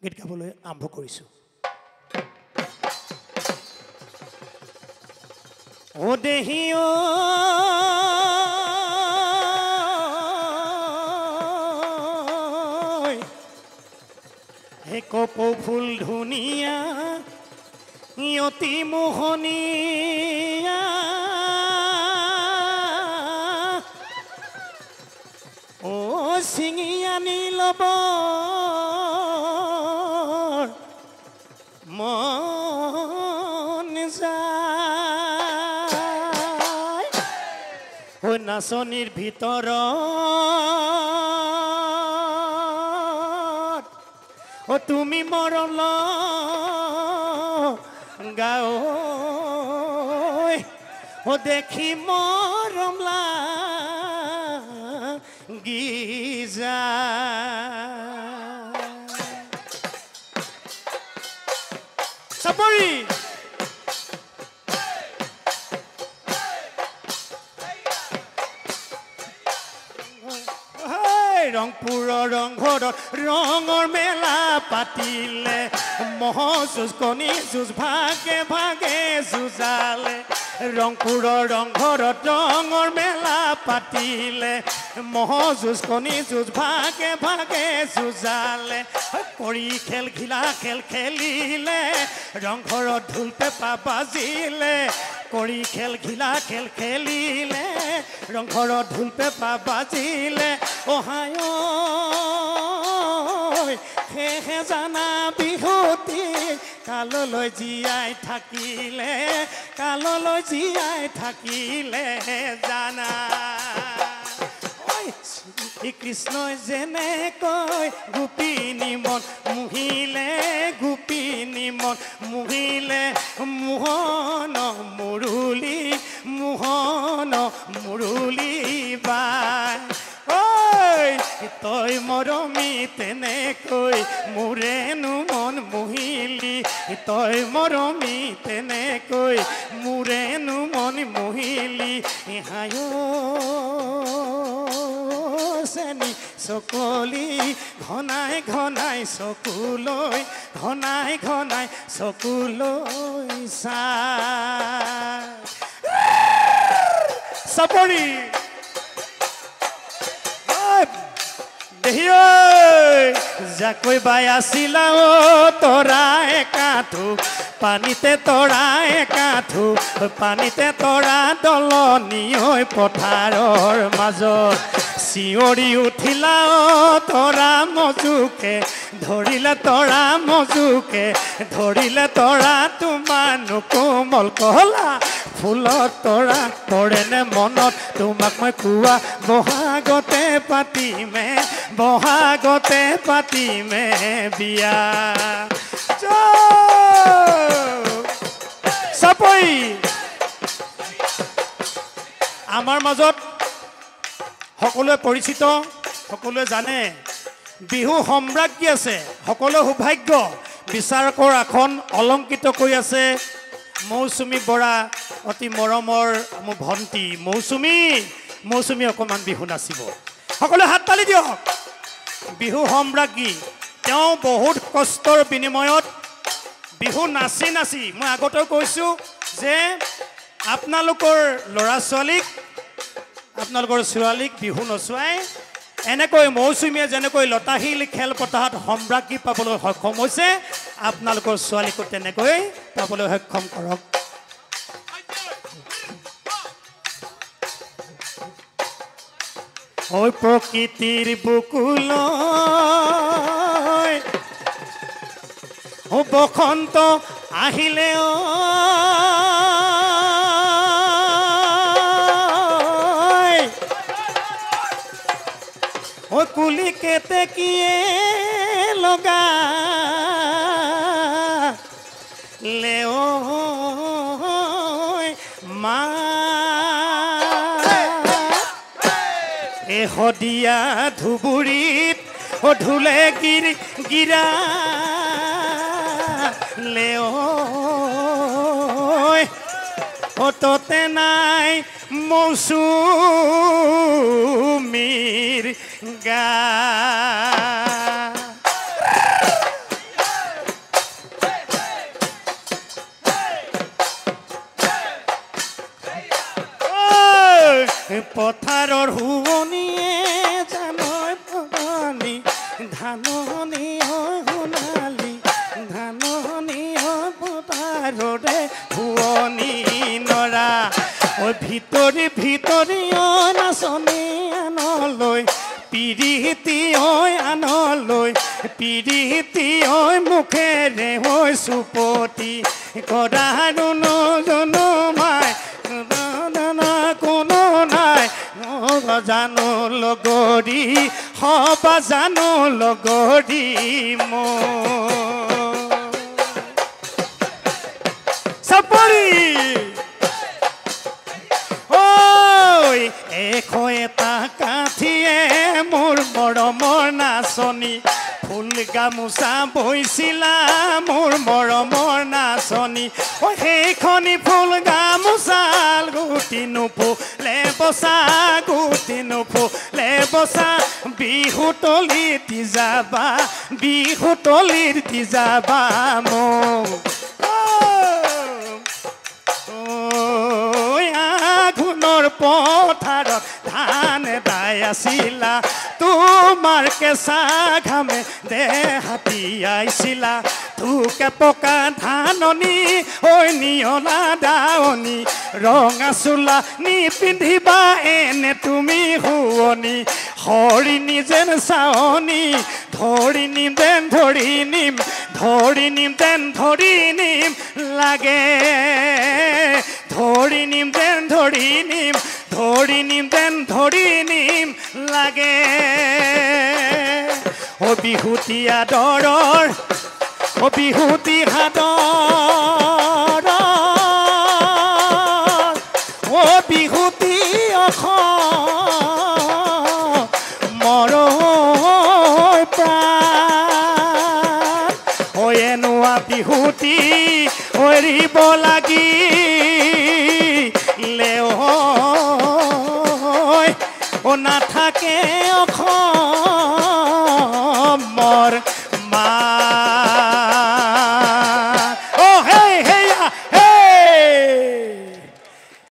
গীত গাবলৈ আৰম্ভ কৰিছোঁ। ও দেহি ও হে কপৌ ফুল ধুনীয়া অতি মোহনীয়া ও ছিঙি আনি ল'ব মন যায় ও নাচনিৰ ভিতৰত ও তুমি মৰম গাও ও দেখি মৰম গিজা চাপৰি ৰংপুৰৰ ৰংঘৰত ৰঙৰ মেলা পাতিলে মহ যুঁজ কণী যুঁজ ভাগে ভাগে যুঁজালে ৰংপুৰৰ ৰংঘৰত ৰঙৰ মেলা পাতিলে মহ যুঁজ কণী যুঁজ ভাগে ভাগে যুঁজালে কৰি খেল ঘিলা খেল খেলিলে ৰংঘৰত ঢোল পেঁপা বাজিলে কৰি খেল ঘিলা খেল খেলিলে ৰংঘৰত ঢোল পেঁপা বাজিলে অহায় সেহে জানা বিহুতি কাললৈ জীয়াই থাকিলে কাললৈ জীয়াই থাকিলে জানা কৃষ্ণই যেনেকৈ গোপিনী মন মুহিলে গোপিনী মন মুহিলে মোহন মুৰুলি মোহন মুৰুলি বাই তই মৰমি তেনেকৈ মোৰেনো মন মুহিলি তই মৰমি তেনেকৈ মোৰেনো মন মুহিলি হায় চেনি চকলি ঘনাই ঘনাই চকুলৈ ঘনাই ঘনাই চকুলৈ চাপৰি দেহি ঐ যাকৈ বাই আছিলা ও তৰা একাঠু পানীতে তৰা একাঠু পানীতে তৰা দলনি ঐ পথাৰৰ মাজত চিঞৰি উঠিলা ও তৰা মজুকে ধৰিলে তৰা মজুকে ধৰিলে তৰা তোমাৰ কোমল কলা ফুলত তৰা পৰেনে মনত তোমাক মই কোৱা বহাগতে পাতিমে বহাগতে পাতিমে বিয়া চাপৰি আমাৰ মাজত সকলোৱে পৰিচিত সকলোৱে জানে বিহু সম্ৰাট কি আছে সকলো সৌভাগ্য বিচাৰকৰ আসন অলংকৃত কৰি আছে মৌচুমী বৰা অতি মৰমৰ মোৰ ভণ্টি মৌচুমী অকণমান বিহু নাচিব সকলোৱে হাত তালি দিয়ক বিহু সম্ৰাজ্ঞী তেওঁ বহুত কষ্টৰ বিনিময়ত বিহু নাচি নাচি মই আগতেও কৈছোঁ যে আপোনালোকৰ ল'ৰা ছোৱালীক বিহু নচুৱাই এনেকৈ মৌচুমীয়ে যেনেকৈ লতাশিল খেলপথাৰত সম্ৰাজ্ঞী পাবলৈ সক্ষম হৈছে আপোনালোকৰ ছোৱালীকো তেনেকৈ পাবলৈ সক্ষম কৰক ঐ প্ৰকৃতিৰ বুকুলৈ ও বসন্ত আহিলে ও কুলি কেতেকীয়ে লগা লেও মা এহদিয়া ধুবুৰীত ও ঢোলে গিৰা লেও ও ততে নাই মৌচুমীৰ গা ধাননি সোণালী ধাননি পথাৰৰে ভুৱনী নৰা ঐ ভিতৰি ভিতৰি নাচনী আনলৈ পিৰিতি আনলৈ পিৰিতি মুখেৰে হৈ চুপতি কৰাৰো নজনো মাই কোনো নাই জানো লগৰী সবা জানো লগৰী চাপৰি এশ এটা কাঠিয়ে মোৰ মৰমৰ নাচনী ফুল গামোচা বৈছিলা মোৰ মৰমৰ নাচনী সেইখনি ফুল গামোচাল গুটি নুফুলে বচা গুটি নুফুলে বচা বিহু তলিত যাবা বিহু তলিত যাবা মোক আঘোণৰ পথাৰত ধান দাই আছিলা তোমাৰ কেঁচা ঘামে দেহাতি আইছিলা থোকে পকা ধাননি ঐ নিয়লা দাৱনী ৰঙা চোলা নিপিন্ধিবা এনে তুমি শুৱনি হৰিণী যেন চাৱনী ধৰি নিম যেন ধৰি নিম ধৰি নিম যেন ধৰি নিম লাগে ধৰি নিম যেন ধৰি নিম ধৰি নিম যেন ধৰি নিম লাগে ও বিহুতি আদৰৰ ও বিহুতি হাদৰ ও বিহুতি অসমৰ প্ৰাণ ঐ এনোৱা বিহুতি এৰিব লাগি ও নাথাকে অসম